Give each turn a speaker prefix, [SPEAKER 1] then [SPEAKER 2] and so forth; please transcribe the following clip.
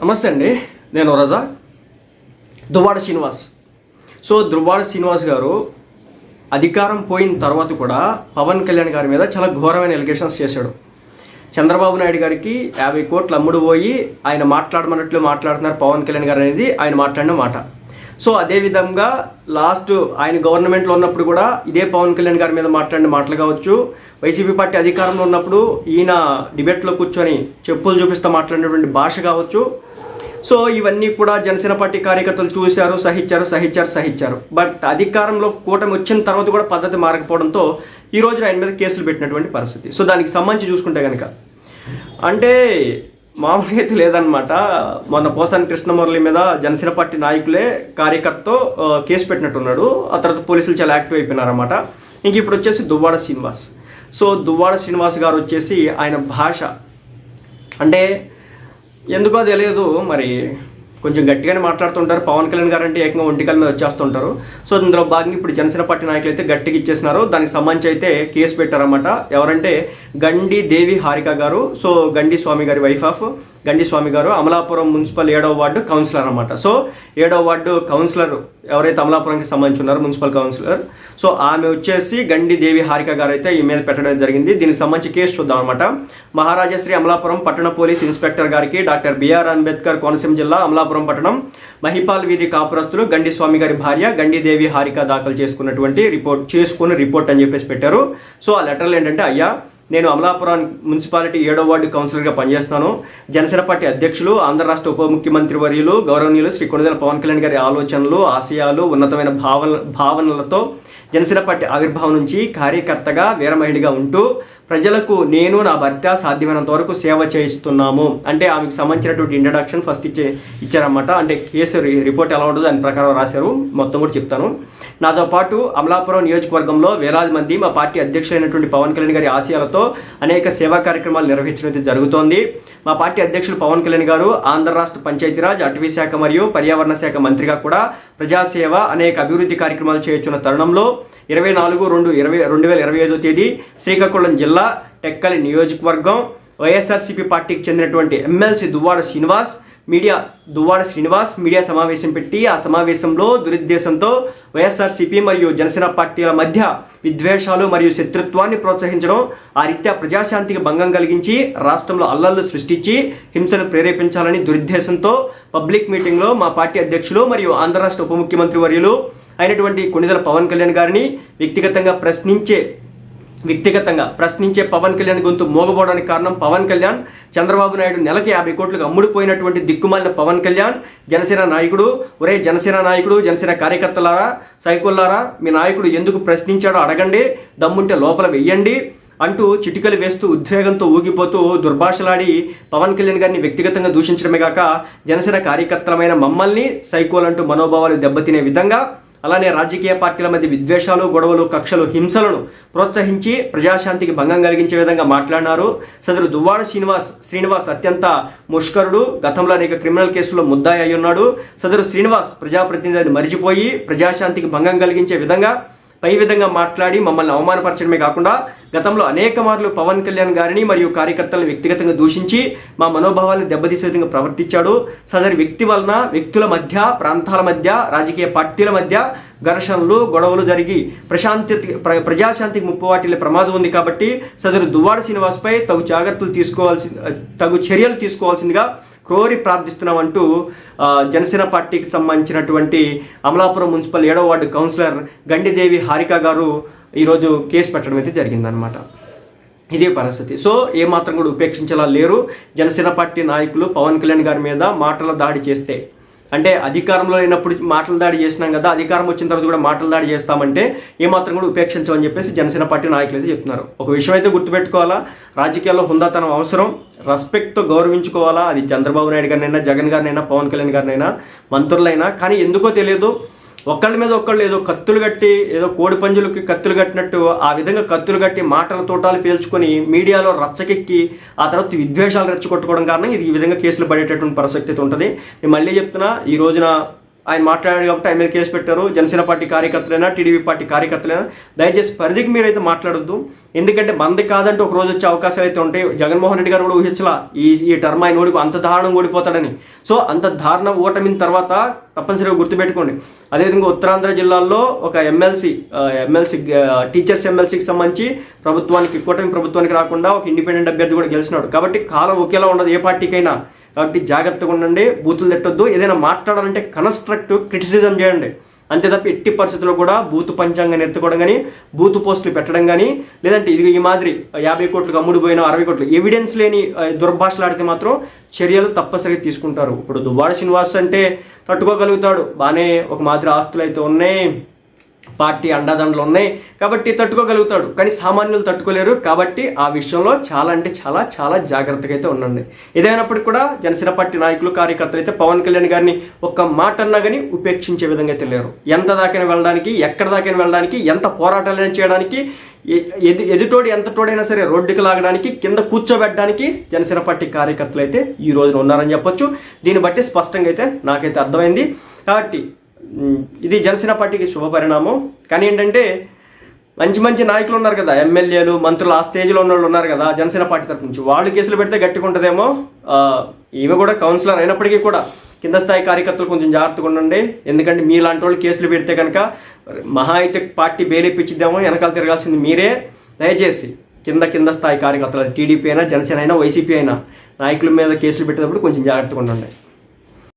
[SPEAKER 1] నమస్తే అండి, నేను రజా. దువ్వాడ శ్రీనివాస్. దువ్వాడ శ్రీనివాస్ గారు అధికారం పోయిన తర్వాత కూడా పవన్ కళ్యాణ్ గారి మీద చాలా ఘోరమైన ఎలిగేషన్స్ చేశాడు. చంద్రబాబు నాయుడు గారికి 50 కోట్లు అమ్ముడు పోయి ఆయన మాట్లాడమన్నట్లు మాట్లాడుతున్నారు పవన్ కళ్యాణ్ గారు అనేది ఆయన మాట్లాడిన మాట. అదేవిధంగా లాస్ట్ ఆయన గవర్నమెంట్లో ఉన్నప్పుడు కూడా ఇదే పవన్ కళ్యాణ్ గారి మీద మాట్లాడిన మాటలు కావచ్చు, వైసీపీ పార్టీ అధికారంలో ఉన్నప్పుడు ఈయన డిబేట్లో కూర్చొని చెప్పులు చూపిస్తూ మాట్లాడినటువంటి భాష కావచ్చు. ఇవన్నీ కూడా జనసేన పార్టీ కార్యకర్తలు చూశారు, సహించారు. బట్ అధికారంలో కూటమి వచ్చిన తర్వాత కూడా పద్ధతి మారకపోవడంతో ఈ రోజున ఆయన మీద కేసులు పెట్టినటువంటి పరిస్థితి. దానికి సంబంధించి చూసుకుంటే కనుక అంటే మామూలుగా అయితే లేదనమాట. మొన్న పోసాని కృష్ణమురళి మీద జనసేన పార్టీ నాయకులే కార్యకర్తతో కేసు పెట్టినట్టున్నాడు. ఆ తర్వాత పోలీసులు చాలా యాక్టివ్ అయిపోయినారన్నమాట. ఇంక ఇప్పుడు వచ్చేసి దువ్వాడ శ్రీనివాస్. దువ్వాడ శ్రీనివాస్ గారు వచ్చేసి ఆయన భాష అంటే ఎందుకో తెలియదు, మరి కొంచెం గట్టిగానే మాట్లాడుతుంటారు. పవన్ కళ్యాణ్ గారు అంటే ఏకంగా ఒంటికల మీద వచ్చేస్తుంటారు. ఇందులో భాగంగా ఇప్పుడు జనసేన పార్టీ నాయకులు అయితే గట్టిగా ఇచ్చేసినారు. దానికి సంబంధించి అయితే కేసు పెట్టారన్నమాట. ఎవరంటే గండి దేవి హారిక గారు. గండి స్వామి గారి వైఫ్ ఆఫ్ గండి స్వామి గారు అమలాపురం మున్సిపల్ 7వ వార్డు కౌన్సిలర్ అనమాట. 7వ వార్డు కౌన్సిలర్ ఎవరైతే అమలాపురంకి సంబంధించి ఉన్నారో మున్సిపల్ కౌన్సిలర్, ఆమె వచ్చేసి గండి దేవి హారిక గారు అయితే ఈ మీద పెట్టడం జరిగింది. దీనికి సంబంధించి కేసు చూద్దాం అనమాట. మహారాజశ్రీ అమలాపురం పట్టణ పోలీస్ ఇన్స్పెక్టర్ గారికి డాక్టర్ బిఆర్ అంబేద్కర్ కోనసీమ జిల్లా అమలాపురం పట్టణం మహిపాల్ వీధి కాపురస్తులు గండి స్వామి గారి భార్య గండి దేవి హారిక దాఖలు చేసుకున్న రిపోర్ట్ అని చెప్పేసి పెట్టారు. ఆ లెటర్లు ఏంటంటే, అయ్యా, నేను అమలాపురం మున్సిపాలిటీ 7వ వార్డు కౌన్సిలర్గా పనిచేస్తున్నాను. జనసేన పార్టీ అధ్యక్షులు, ఆంధ్ర రాష్ట్ర ఉప ముఖ్యమంత్రి వర్యులు గౌరవనీయులు శ్రీ కొణిదెల పవన్ కళ్యాణ్ గారి ఆలోచనలు, ఆశయాలు, ఉన్నతమైన భావనలతో జనసేన పార్టీ ఆవిర్భావం నుంచి కార్యకర్తగా వీరమహిళగా ఉంటూ ప్రజలకు నేను నా భర్త సాధ్యమైనంత వరకు సేవ చేయిస్తున్నాము అంటే ఆమెకు సంబంధించినటువంటి ఇంట్రడక్షన్ ఫస్ట్ ఇచ్చారన్నమాట. అంటే కేసు రిపోర్ట్ ఎలా ఉంటుందో దాని ప్రకారం రాశారు. మొత్తం కూడా చెప్తాను. నాతో పాటు అమలాపురం నియోజకవర్గంలో వేలాది మంది మా పార్టీ అధ్యక్షులైనటువంటి పవన్ కళ్యాణ్ గారి ఆశయాలతో అనేక సేవా కార్యక్రమాలు నిర్వహించడం జరుగుతోంది. మా పార్టీ అధ్యక్షులు పవన్ కళ్యాణ్ గారు ఆంధ్ర రాష్ట్ర పంచాయతీరాజ్, అటవీ శాఖ మరియు పర్యావరణ శాఖ మంత్రిగా కూడా ప్రజాసేవ అనేక అభివృద్ధి కార్యక్రమాలు చేయుచున్న తరుణంలో 24/2/2025 తేదీ శ్రీకాకుళం జిల్లా టెక్కలి నియోజకవర్గం వైఎస్ఆర్సీపీ పార్టీకి చెందినటువంటి ఎమ్మెల్సీ దువ్వాడ శ్రీనివాస్ మీడియా సమావేశం పెట్టి ఆ సమావేశంలో దురుద్దేశంతో వైఎస్ఆర్సీపీ మరియు జనసేన పార్టీల మధ్య విద్వేషాలు మరియు శత్రుత్వాన్ని ప్రోత్సహించడం, ఆ రీత్యా ప్రజాశాంతికి భంగం కలిగించి రాష్ట్రంలో అల్లర్లు సృష్టించి హింసను ప్రేరేపించాలని దురుద్దేశంతో పబ్లిక్ మీటింగ్లో మా పార్టీ అధ్యక్షులు మరియు ఆంధ్ర రాష్ట్ర ఉప ముఖ్యమంత్రి వర్యులు అయినటువంటి కొణిదెల పవన్ కళ్యాణ్ గారిని వ్యక్తిగతంగా ప్రశ్నించే పవన్ కళ్యాణ్ గొంతు మోగబోవడానికి కారణం పవన్ కళ్యాణ్, చంద్రబాబు నాయుడు నెలకి 50 కోట్లకు అమ్ముడుపోయినటువంటి దిక్కుమాలిన పవన్ కళ్యాణ్, జనసేన నాయకుడు, జనసేన కార్యకర్తలారా, సైకోల్లారా, మీ నాయకుడు ఎందుకు ప్రశ్నించాడో అడగండి, దమ్ముంటే లోపల వెయ్యండి అంటూ చిటికలు వేస్తూ ఉద్వేగంతో ఊగిపోతూ దుర్భాషలాడి పవన్ కళ్యాణ్ గారిని వ్యక్తిగతంగా దూషించడమే కాక జనసేన కార్యకర్తలమైన మమ్మల్ని సైకోలంటూ మనోభావాలు దెబ్బతినే విధంగా, అలానే రాజకీయ పార్టీల మధ్య విద్వేషాలు, గొడవలు, కక్షలు, హింసలను ప్రోత్సహించి ప్రజాశాంతికి భంగం కలిగించే విధంగా మాట్లాడినారు. సదరు దువ్వాడ శ్రీనివాస్ అత్యంత ముష్కరుడు, గతంలో అనేక క్రిమినల్ కేసుల్లో ముద్దాయి అయి ఉన్నాడు. సదరు శ్రీనివాస్ ప్రజాప్రతినిధిని మరిచిపోయి ప్రజాశాంతికి భంగం కలిగించే విధంగా మాట్లాడి మమ్మల్ని అవమానపరచడమే కాకుండా గతంలో అనేక మార్లు పవన్ కళ్యాణ్ గారిని మరియు కార్యకర్తలను వ్యక్తిగతంగా దూషించి మా మనోభావాలను దెబ్బతీసే విధంగా ప్రవర్తించాడు. సదరి వ్యక్తి వలన వ్యక్తుల మధ్య, ప్రాంతాల మధ్య, రాజకీయ పార్టీల మధ్య ఘర్షణలు, గొడవలు జరిగి ప్రజాశాంతికి ముప్పు వాటిల్లే ప్రమాదం ఉంది. కాబట్టి సదరు దువ్వాడ శ్రీనివాస్పై తగు చర్యలు తీసుకోవాల్సిందిగా కోరి ప్రార్థిస్తున్నామంటూ జనసేన పార్టీకి సంబంధించినటువంటి అమలాపురం మున్సిపల్ 7వ వార్డు కౌన్సిలర్ గండిదేవి హారిక గారు ఈరోజు కేసు పెట్టడం అయితే జరిగిందనమాట. ఇదే పరిస్థితి. ఏమాత్రం కూడా ఉపేక్షించేలా లేరు. జనసేన పార్టీ నాయకులు పవన్ కళ్యాణ్ గారి మీద మాటల దాడి చేస్తే, అంటే అధికారంలో లేనప్పుడు మాటల దాడి చేసినాం కదా, అధికారం వచ్చిన తర్వాత కూడా మాటల దాడి చేస్తామంటే ఏమాత్రం కూడా ఉపేక్షించమని చెప్పేసి జనసేన పార్టీ నాయకులు అయితే చెప్తున్నారు. ఒక విషయం అయితే గుర్తుపెట్టుకోవాలా, రాజకీయాల్లో హుందాతనం అవసరం, రెస్పెక్ట్తో గౌరవించుకోవాలా. అది చంద్రబాబు నాయుడు గారినైనా, జగన్ గారినైనా, పవన్ కళ్యాణ్ గారినైనా, మంత్రులైనా. కానీ ఎందుకో తెలియదు, ఒకళ్ళ మీద ఒకళ్ళు ఏదో కత్తులు కట్టి, ఏదో కోడి పంజులకి కత్తులు కట్టినట్టు ఆ విధంగా కత్తులు కట్టి మాటల తోటాలు పేల్చుకొని మీడియాలో రచ్చకెక్కి ఆ తర్వాత విద్వేషాలు రెచ్చగొట్టుకోవడం కారణం ఇది ఈ విధంగా కేసులు పడేటటువంటి పరిస్థితి ఉంటుంది. నేను మళ్ళీ చెప్తున్నా, ఈ రోజున ఆయన మాట్లాడాడు కాబట్టి ఆయన మీద కేసు పెట్టారు. జనసేన పార్టీ కార్యకర్తలైనా టీడీపీ పార్టీ కార్యకర్తలైనా దయచేసి పరిధికి మీరైతే మాట్లాడొద్దు. ఎందుకంటే మంది కాదంటే ఒక రోజు వచ్చే అవకాశాలు అయితే ఉంటాయి. జగన్మోహన్ రెడ్డి గారు కూడా ఊహించలా ఈ టర్మ్ ఆయన ఓడిపో అంత దారుణంగా ఓడిపోతాడని. సో అంత దారుణ ఓటమిన తర్వాత తప్పనిసరిగా గుర్తుపెట్టుకోండి. అదేవిధంగా ఉత్తరాంధ్ర జిల్లాల్లో ఒక ఎమ్మెల్సీ టీచర్స్ ఎమ్మెల్సీకి సంబంధించి కూటమి ప్రభుత్వానికి రాకుండా ఒక ఇండిపెండెంట్ అభ్యర్థి కూడా గెలిచినాడు. కాబట్టి కాలం ఒకేలా ఉండదు ఏ పార్టీకైనా. కాబట్టి జాగ్రత్తగా ఉండండి, బూతులు తిట్టొద్దు. ఏదైనా మాట్లాడాలంటే కన్స్ట్రక్టివ్ క్రిటిసిజం చేయండి. అంతే తప్ప ఎట్టి పరిస్థితుల్లో కూడా బూతు పంచాంగాన్ని ఎత్తుకోవడం కానీ, బూతు పోస్టులు పెట్టడం కానీ, లేదంటే ఇది ఈ మాదిరి 50 కోట్లకు అమ్ముడుపోయిన 60 కోట్లు ఎవిడెన్స్ లేని దుర్భాషలాడితే మాత్రం చర్యలు తప్పనిసరిగా తీసుకుంటారు. ఇప్పుడు దువ్వాడ శ్రీనివాస్ అంటే తట్టుకోగలుగుతాడు, బాగానే ఒక మాదిరి ఆస్తులు అయితే ఉన్నాయి, పార్టీ అండాదండలు ఉన్నాయి కాబట్టి తట్టుకోగలుగుతాడు. కానీ సామాన్యులు తట్టుకోలేరు. కాబట్టి ఆ విషయంలో చాలా అంటే చాలా చాలా జాగ్రత్తగా అయితే ఉండండి. ఏదైనప్పటికీ కూడా జనసేన పార్టీ నాయకులు కార్యకర్తలు అయితే పవన్ కళ్యాణ్ గారిని ఒక్క మాట అన్నా కానీ ఉపేక్షించే విధంగా అయితే లేరు. ఎంత దాకైనా వెళ్ళడానికి, ఎక్కడ దాకైనా వెళ్ళడానికి, ఎంత పోరాటాలైనా చేయడానికి, ఎదుటోడు ఎంత తోడైనా సరే రోడ్డుకి లాగడానికి, కింద కూర్చోబెట్టడానికి జనసేన పార్టీ కార్యకర్తలు అయితే ఈ రోజున ఉన్నారని చెప్పొచ్చు. దీన్ని బట్టి స్పష్టంగా అయితే నాకైతే అర్థమైంది. కాబట్టి ఇది జనసేన పార్టీకి శుభ పరిణామం. కానీ ఏంటంటే మంచి మంచి నాయకులు ఉన్నారు కదా, ఎమ్మెల్యేలు, మంత్రులు, ఆ స్టేజ్లో ఉన్న వాళ్ళు ఉన్నారు కదా జనసేన పార్టీ తరఫు నుంచి, వాళ్ళు కేసులు పెడితే గట్టిగా ఉంటుందేమో. ఈమె కూడా కౌన్సిలర్ అయినప్పటికీ కూడా కింద స్థాయి కార్యకర్తలు కొంచెం జాగ్రత్తగా ఉండండి. ఎందుకంటే మీలాంటి వాళ్ళు కేసులు పెడితే కనుక మహా అయితే పార్టీ బెయిలిప్పించిద్దామో, వెనకాల తిరగాల్సింది మీరే. దయచేసి కింద స్థాయి కార్యకర్తలు, టీడీపీ అయినా, జనసేన అయినా, వైసీపీ అయినా, నాయకుల మీద కేసులు పెట్టేటప్పుడు కొంచెం జాగ్రత్తగా ఉండండి.